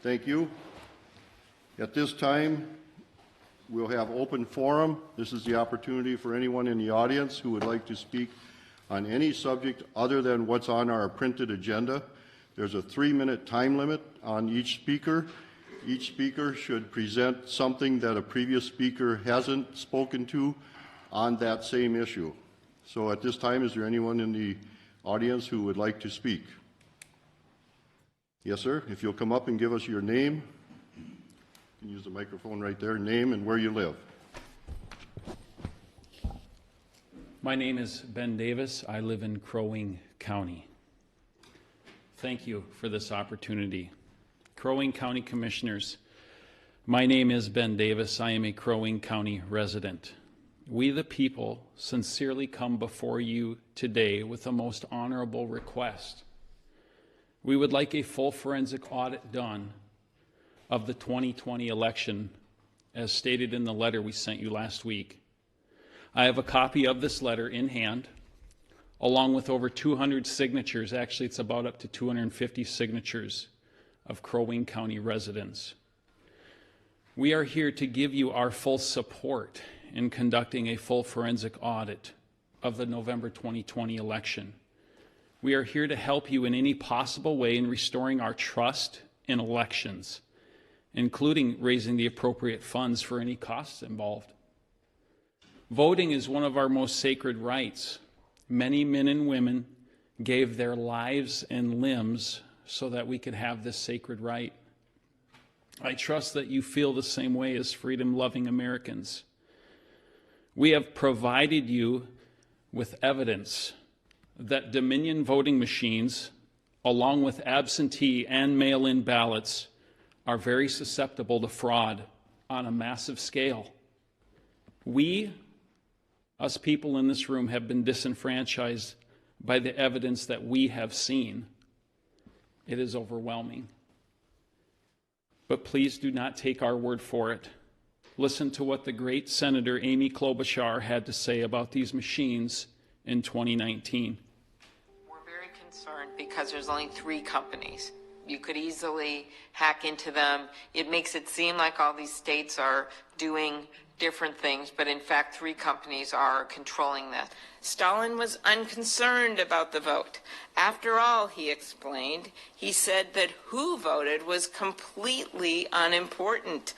Thank you. At this time, we'll have open forum. This is the opportunity for anyone in the audience who would like to speak on any subject other than what's on our printed agenda. There's a 3-minute time limit on each speaker. Each speaker should present something that a previous speaker hasn't spoken to on that same issue. So at this time, is there anyone in the audience who would like to speak? Yes, sir. If you'll come up and give us your name. You can use the microphone right there. Name and where you live. My name is Ben Davis. I live in Crow Wing County. Thank you for this opportunity. Crow Wing County Commissioners, my name is Ben Davis. I am a Crow Wing County resident. We the people sincerely come before you today with a most honorable request. We would like a full forensic audit done of the 2020 election as stated in the letter we sent you last week. I have a copy of this letter in hand, along with over 200 signatures. Actually, it's about up to 250 signatures of Crow Wing County residents. We are here to give you our full support in conducting a full forensic audit of the November 2020 election. We are here to help you in any possible way in restoring our trust in elections, including raising the appropriate funds for any costs involved. Voting is one of our most sacred rights. Many men and women gave their lives and limbs so that we could have this sacred right. I trust that you feel the same way as freedom-loving Americans. We have provided you with evidence that Dominion voting machines, along with absentee and mail-in ballots, are very susceptible to fraud on a massive scale. We, us people in this room, have been disenfranchised by the evidence that we have seen. It is overwhelming. But please do not take our word for it. Listen to what the great Senator Amy Klobuchar had to say about these machines in 2019. We're very concerned because there's only 3 companies. You could easily hack into them. It makes it seem like all these states are doing different things, but in fact 3 companies are controlling this. Stalin was unconcerned about the vote. After all, he explained, he said that who voted was completely unimportant.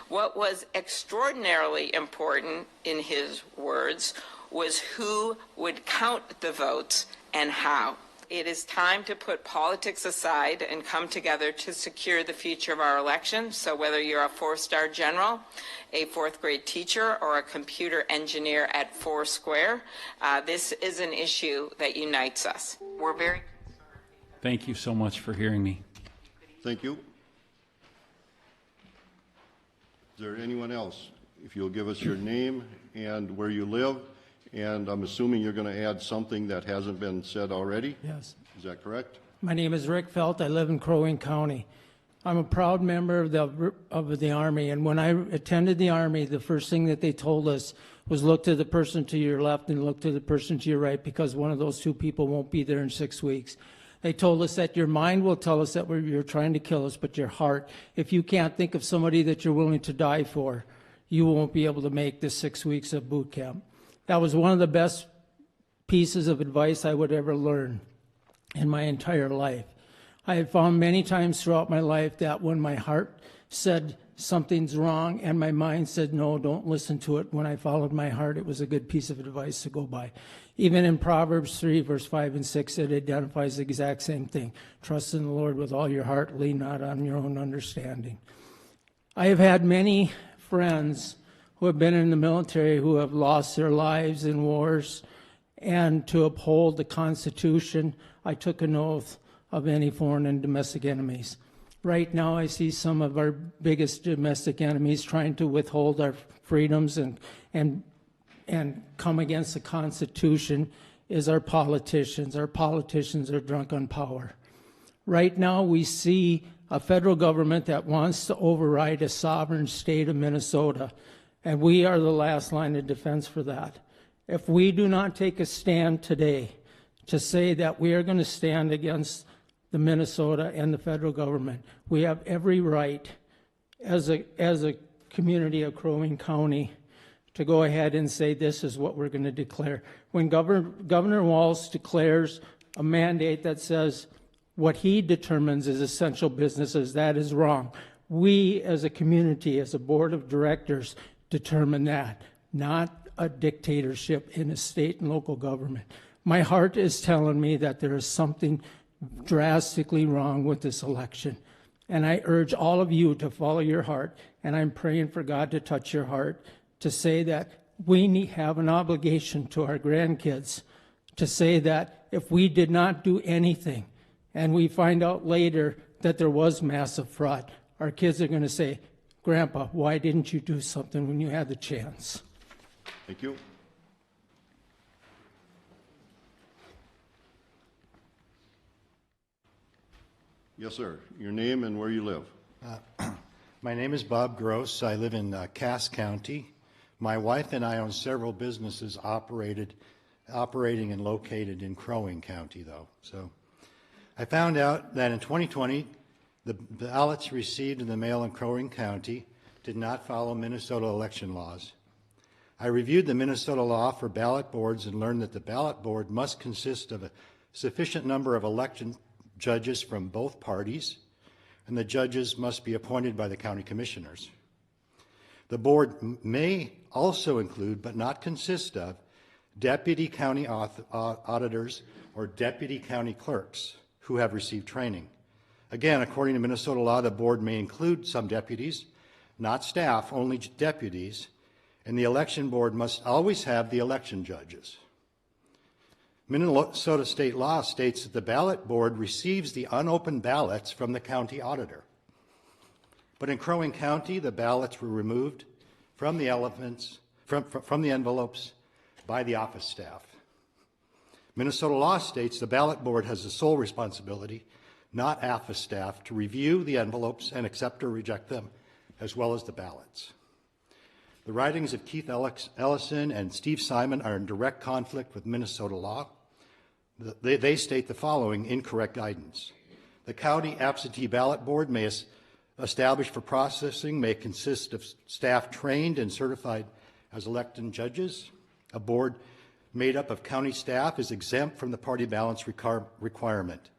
What was extraordinarily important, in his words, was who would count the votes and how. It is time to put politics aside and come together to secure the future of our election. So whether you're a 4-star general, a 4th grade teacher, or a computer engineer at Foursquare, this is an issue that unites us. We're very concerned. Thank you so much for hearing me. Thank you. Is there anyone else? If you'll give us your name and where you live, and I'm assuming you're going to add something that hasn't been said already? Yes. Is that correct? My name is Rick Felt. I live in Crow Wing County. I'm a proud member of the Army, and when I attended the Army, the first thing that they told us was look to the person to your left and look to the person to your right, because one of those 2 people won't be there in 6 weeks. They told us that your mind will tell us that you're trying to kill us, but your heart, if you can't think of somebody that you're willing to die for, you won't be able to make the 6 weeks of boot camp. That was one of the best pieces of advice I would ever learn in my entire life. I have found many times throughout my life that when my heart said something's wrong and my mind said, no, don't listen to it, when I followed my heart, it was a good piece of advice to go by. Even in Proverbs 3, verse 5 and 6, it identifies the exact same thing. Trust in the Lord with all your heart, lean not on your own understanding. I have had many friends who have been in the military who have lost their lives in wars, and to uphold the Constitution, I took an oath of any foreign and domestic enemies. Right now, I see some of our biggest domestic enemies trying to withhold our freedoms and come against the Constitution is our politicians. Our politicians are drunk on power. Right now, we see a federal government that wants to override a sovereign state of Minnesota. And we are the last line of defense for that. If we do not take a stand today to say that we are going to stand against the Minnesota and the federal government. We have every right as a community of Crow Wing County to go ahead and say this is what we're going to declare. When Governor Walz declares a mandate that says what he determines is essential businesses, that is wrong. We as a community, as a board of directors, determine that, not a dictatorship in a state and local government. My heart is telling me that there is something drastically wrong with this election. And I urge all of you to follow your heart, and I'm praying for God to touch your heart, to say that we have an obligation to our grandkids, to say that if we did not do anything, and we find out later that there was massive fraud, our kids are going to say, Grandpa, why didn't you do something when you had the chance? Thank you. Yes, sir. Your name and where you live. My name is Bob Gross. I live in Cass County. My wife and I own several businesses operating and located in Crow Wing County, though. So I found out that in 2020, the ballots received in the mail in Crow Wing County did not follow Minnesota election laws. I reviewed the Minnesota law for ballot boards and learned that the ballot board must consist of a sufficient number of election judges from both parties, and the judges must be appointed by the county commissioners. The board may also include, but not consist of, deputy county auditors or deputy county clerks who have received training. Again, according to Minnesota law, the board may include some deputies, not staff, only deputies, and the election board must always have the election judges. Minnesota state law states that the ballot board receives the unopened ballots from the county auditor. But in Crow Wing County, the ballots were removed from the envelopes by the office staff. Minnesota law states the ballot board has the sole responsibility, not office staff, to review the envelopes and accept or reject them, as well as the ballots. The writings of Keith Ellison and Steve Simon are in direct conflict with Minnesota law. They state the following incorrect guidance. The county absentee ballot board may establish for processing may consist of staff trained and certified as elected judges. A board made up of county staff is exempt from the party balance requirement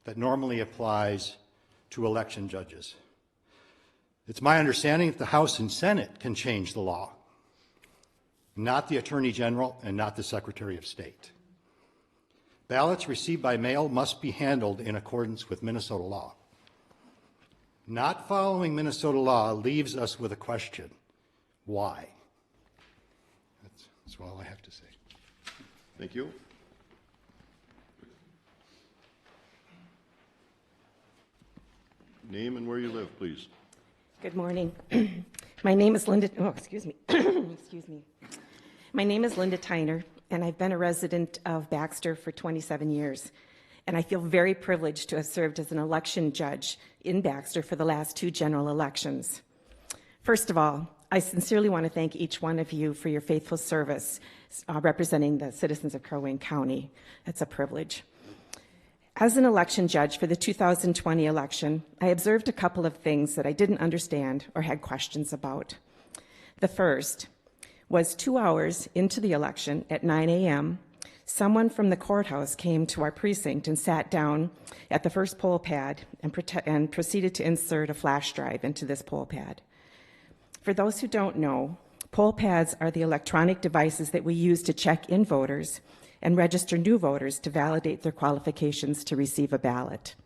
that normally applies to election judges. It's my understanding that the House and Senate can change the law, not the Attorney General and not the Secretary of State. Ballots received by mail must be handled in accordance with Minnesota law. Not following Minnesota law leaves us with a question: why? That's all I have to say. Thank you. Name and where you live, please. Good morning. My name is Linda, excuse me. Excuse me. My name is Linda Tyner, and I've been a resident of Baxter for 27 years. And I feel very privileged to have served as an election judge in Baxter for the last 2 general elections. First of all, I sincerely want to thank each one of you for your faithful service representing the citizens of Crow Wing County. It's a privilege. As an election judge for the 2020 election, I observed a couple of things that I didn't understand or had questions about. The first was 2 hours into the election at 9 a.m., someone from the courthouse came to our precinct and sat down at the first poll pad and proceeded to insert a flash drive into this poll pad. For those who don't know, poll pads are the electronic devices that we use to check in voters and register new voters to validate their qualifications to receive a ballot.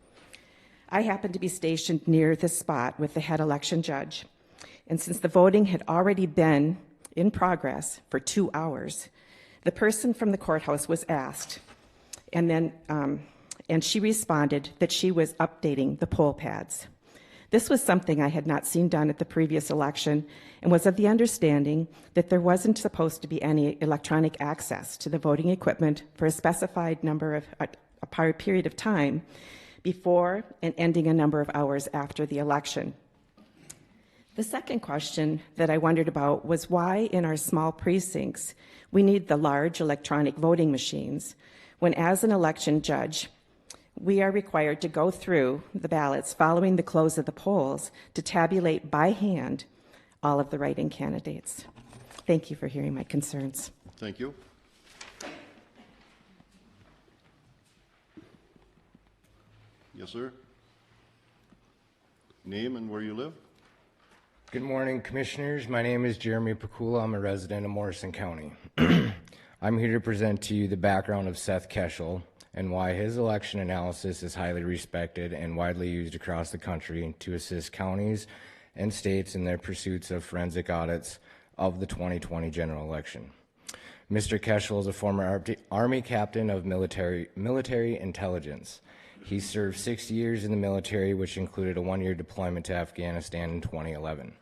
I happened to be stationed near this spot with the head election judge, and since the voting had already been in progress for 2 hours, the person from the courthouse was asked, and she responded that she was updating the poll pads. This was something I had not seen done at the previous election and was of the understanding that there wasn't supposed to be any electronic access to the voting equipment for a specified number of a period of time before and ending a number of hours after the election. The second question that I wondered about was why in our small precincts we need the large electronic voting machines when, as an election judge, We are required to go through the ballots following the close of the polls to tabulate by hand all of the write-in candidates. Thank you for hearing my concerns. Thank you. Yes, sir. Name and where you live? Good morning, Commissioners. My name is Jeremy Pakula. I'm a resident of Morrison County. I'm here to present to you the background of Seth Keschel and why his election analysis is highly respected and widely used across the country to assist counties and states in their pursuits of forensic audits of the 2020 general election. Mr. Keschel is a former Army captain of military intelligence. He served 6 years in the military, which included a one-year deployment to Afghanistan in 2011.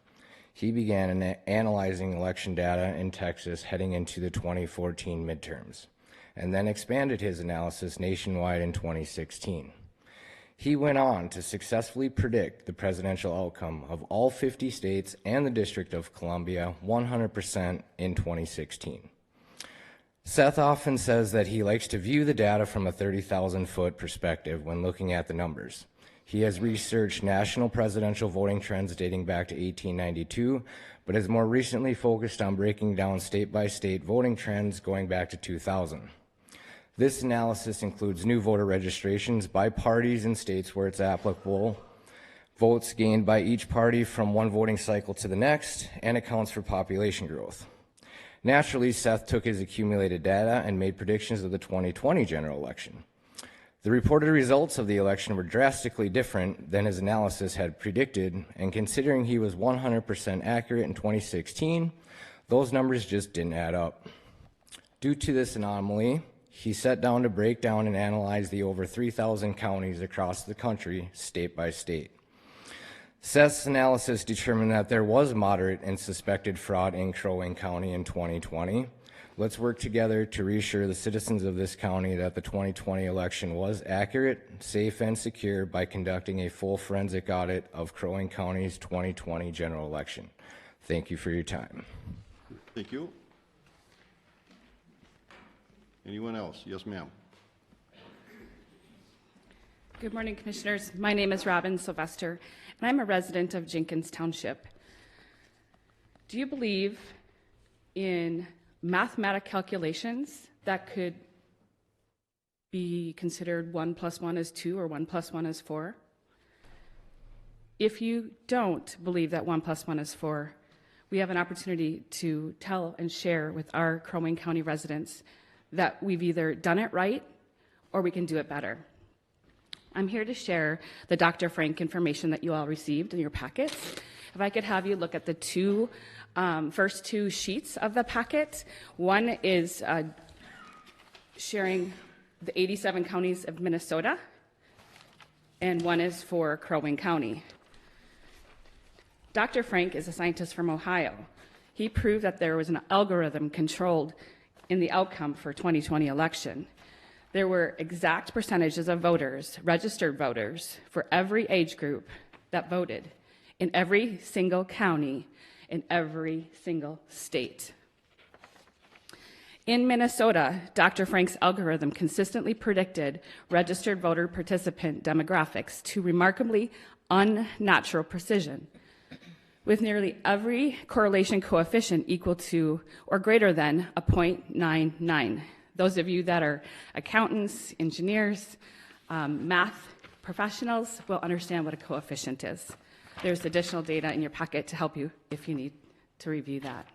He began analyzing election data in Texas heading into the 2014 midterms, and then expanded his analysis nationwide in 2016. He went on to successfully predict the presidential outcome of all 50 states and the District of Columbia 100% in 2016. Seth often says that he likes to view the data from a 30,000-foot perspective when looking at the numbers. He has researched national presidential voting trends dating back to 1892, but has more recently focused on breaking down state-by-state voting trends going back to 2000. This analysis includes new voter registrations by parties in states where it's applicable, votes gained by each party from one voting cycle to the next, and accounts for population growth. Naturally, Seth took his accumulated data and made predictions of the 2020 general election. The reported results of the election were drastically different than his analysis had predicted, and considering he was 100% accurate in 2016, those numbers just didn't add up. Due to this anomaly, he sat down to break down and analyze the over 3,000 counties across the country, state by state. Seth's analysis determined that there was moderate and suspected fraud in Crow Wing County in 2020. Let's work together to reassure the citizens of this county that the 2020 election was accurate, safe, and secure by conducting a full forensic audit of Crow Wing County's 2020 general election. Thank you for your time. Thank you. Anyone else? Yes, ma'am. Good morning, Commissioners. My name is Robin Sylvester, and I'm a resident of Jenkins Township. Do you believe in mathematical calculations that could be considered 1 + 1 is 2 or 1 + 1 is 4? If you don't believe that 1 + 1 is 4, we have an opportunity to tell and share with our Crow Wing County residents that we've either done it right or we can do it better. I'm here to share the Dr. Frank information that you all received in your packets. If I could have you look at the first two sheets of the packet. One is sharing the 87 counties of Minnesota, and one is for Crow Wing County. Dr. Frank is a scientist from Ohio. He proved that there was an algorithm controlled in the outcome for 2020 election. There were exact percentages of voters, registered voters, for every age group that voted in every single county in every single state. In Minnesota, Dr. Frank's algorithm consistently predicted registered voter participant demographics to remarkably unnatural precision, with nearly every correlation coefficient equal to or greater than a 0.99. Those of you that are accountants, engineers, math professionals will understand what a coefficient is. There's additional data in your packet to help you if you need to review that.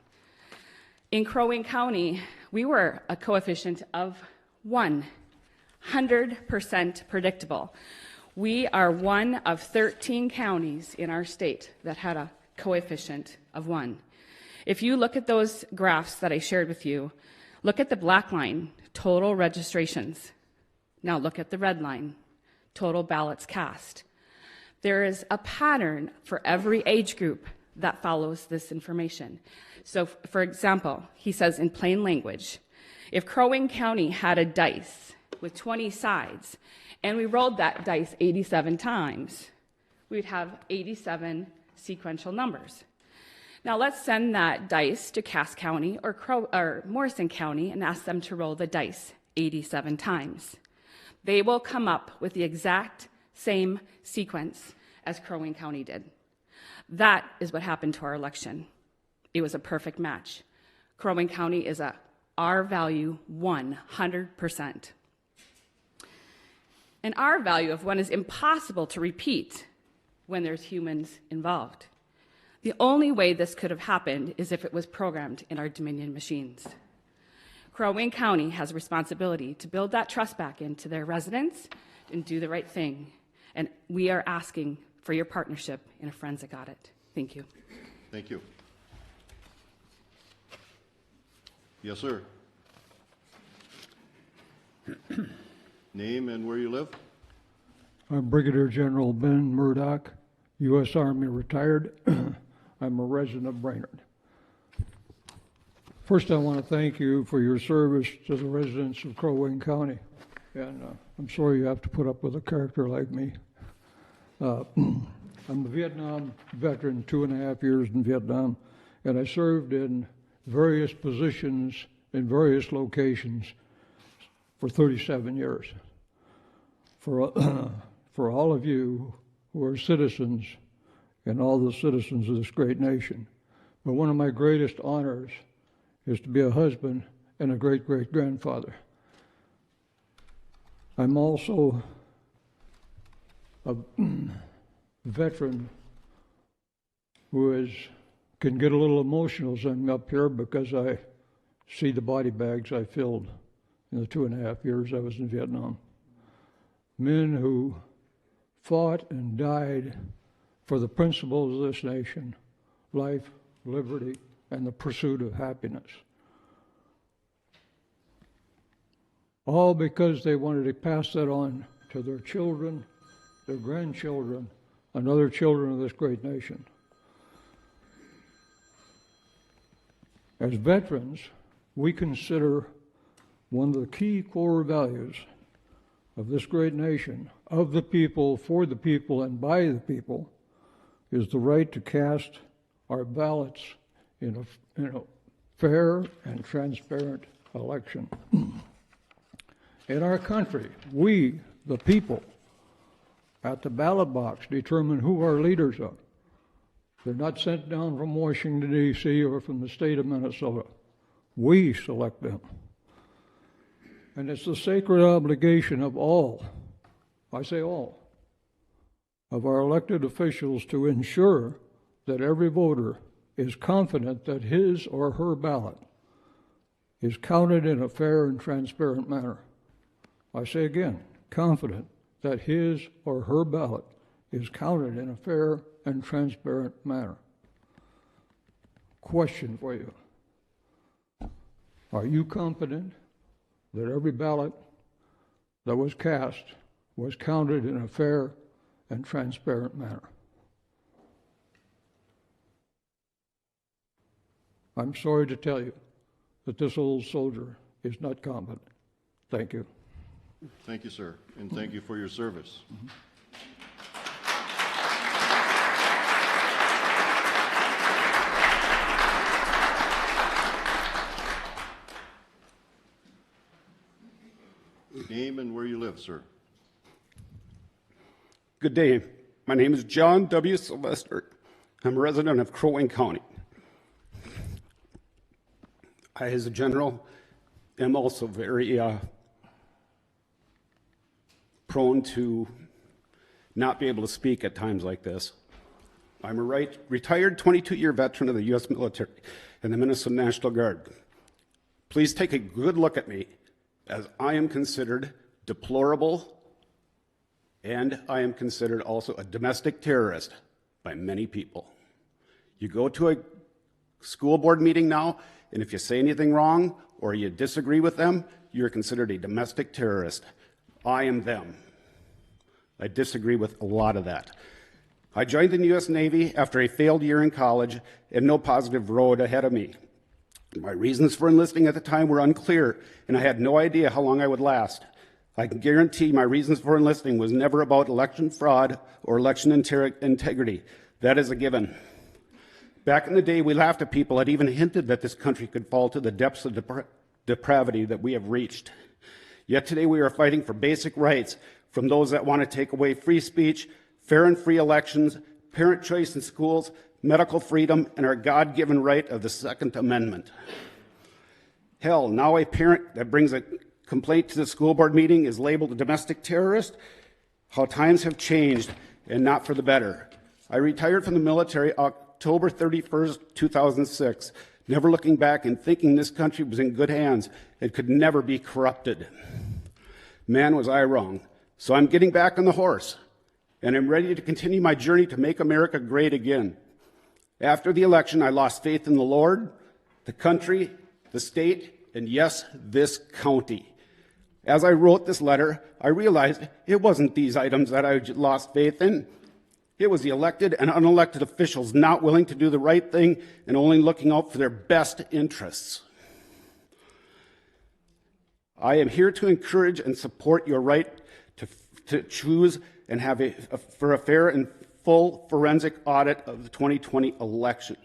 In Crow Wing County, we were a coefficient of 1, 100% predictable. We are one of 13 counties in our state that had a coefficient of 1. If you look at those graphs that I shared with you, look at the black line, total registrations. Now look at the red line, total ballots cast. There is a pattern for every age group that follows this information. So, for example, he says in plain language, if Crow Wing County had a dice with 20 sides, and we rolled that dice 87 times, we'd have 87 sequential numbers. Now let's send that dice to Cass County or Morrison County and ask them to roll the dice 87 times. They will come up with the exact same sequence as Crow Wing County did. That is what happened to our election. It was a perfect match. Crow Wing County is a R value 100%. An R value of 1 is impossible to repeat when there's humans involved. The only way this could have happened is if it was programmed in our Dominion machines. Crow Wing County has a responsibility to build that trust back into their residents and do the right thing. And we are asking for your partnership in a forensic audit. Thank you. Thank you. Yes, sir. Name and where you live? I'm Brigadier General Ben Murdoch, U.S. Army retired. I'm a resident of Brainerd. First, I want to thank you for your service to the residents of Crow Wing County. And I'm sorry you have to put up with a character like me. I'm a Vietnam veteran, 2.5 years in Vietnam, and I served in various positions in various locations for 37 years. For all of you who are citizens and all the citizens of this great nation, but one of my greatest honors is to be a husband and a great-great-grandfather. I'm also a veteran who can get a little emotional as I'm up here because I see the body bags I filled in the 2.5 years I was in Vietnam. Men who fought and died for the principles of this nation, life, liberty, and the pursuit of happiness. All because they wanted to pass that on to their children, their grandchildren, and other children of this great nation. As veterans, we consider one of the key core values of this great nation, of the people, for the people, and by the people, is the right to cast our ballots in a fair and transparent election. In our country, we, the people, at the ballot box determine who our leaders are. They're not sent down from Washington, D.C. or from the state of Minnesota. We select them. And it's the sacred obligation of all, I say all, of our elected officials to ensure that every voter is confident that his or her ballot is counted in a fair and transparent manner. I say again, confident that his or her ballot is counted in a fair and transparent manner. Question for you. Are you confident that every ballot that was cast was counted in a fair and transparent manner? I'm sorry to tell you that this old soldier is not confident. Thank you. Thank you, sir, and thank you for your service. Name and where you live, sir. Good day. My name is John W. Sylvester. I'm a resident of Crow Wing County. I, as a general, am also very prone to not be able to speak at times like this. I'm a retired 22-year veteran of the U.S. military and the Minnesota National Guard. Please take a good look at me, as I am considered deplorable, and I am considered also a domestic terrorist by many people. You go to a school board meeting now, and if you say anything wrong or you disagree with them, you're considered a domestic terrorist. I am them. I disagree with a lot of that. I joined the U.S. Navy after a failed year in college and no positive road ahead of me. My reasons for enlisting at the time were unclear, and I had no idea how long I would last. I can guarantee my reasons for enlisting was never about election fraud or election integrity. That is a given. Back in the day, we laughed at people that even hinted that this country could fall to the depths of depravity that we have reached. Yet today we are fighting for basic rights from those that want to take away free speech, fair and free elections, parent choice in schools, medical freedom, and our God-given right of the Second Amendment. Hell, now a parent that brings a complaint to the school board meeting is labeled a domestic terrorist. How times have changed, and not for the better. I retired from the military October 31st, 2006, never looking back and thinking this country was in good hands and could never be corrupted. Man, was I wrong. So I'm getting back on the horse, and I'm ready to continue my journey to make America great again. After the election, I lost faith in the Lord, the country, the state, and yes, this county. As I wrote this letter, I realized it wasn't these items that I lost faith in. It was the elected and unelected officials not willing to do the right thing and only looking out for their best interests. I am here to encourage and support your right to choose and have for a fair and full forensic audit of the 2020 election.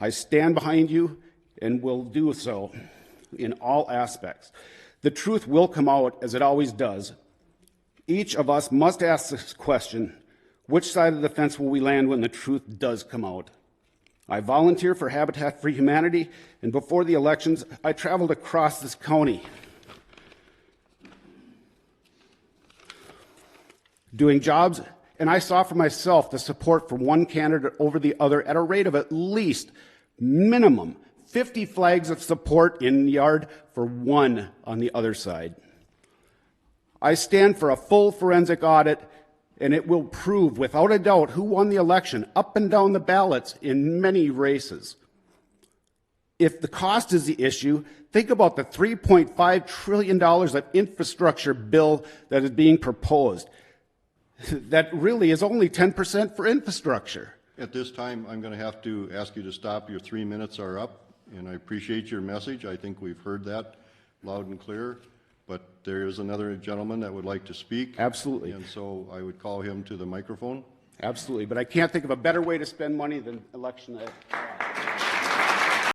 I stand behind you and will do so in all aspects. The truth will come out, as it always does. Each of us must ask this question: which side of the fence will we land when the truth does come out? I volunteer for Habitat for Humanity, and before the elections, I traveled across this county doing jobs, and I saw for myself the support for one candidate over the other at a rate of at least minimum 50 flags of support in the yard for one on the other side. I stand for a full forensic audit, and it will prove without a doubt who won the election up and down the ballots in many races. If the cost is the issue, think about the $3.5 trillion of infrastructure bill that is being proposed. That really is only 10% for infrastructure. At this time, I'm going to have to ask you to stop. Your 3 minutes are up, and I appreciate your message. I think we've heard that loud and clear. But there is another gentleman that would like to speak. Absolutely. And so I would call him to the microphone. Absolutely. But I can't think of a better way to spend money than election day.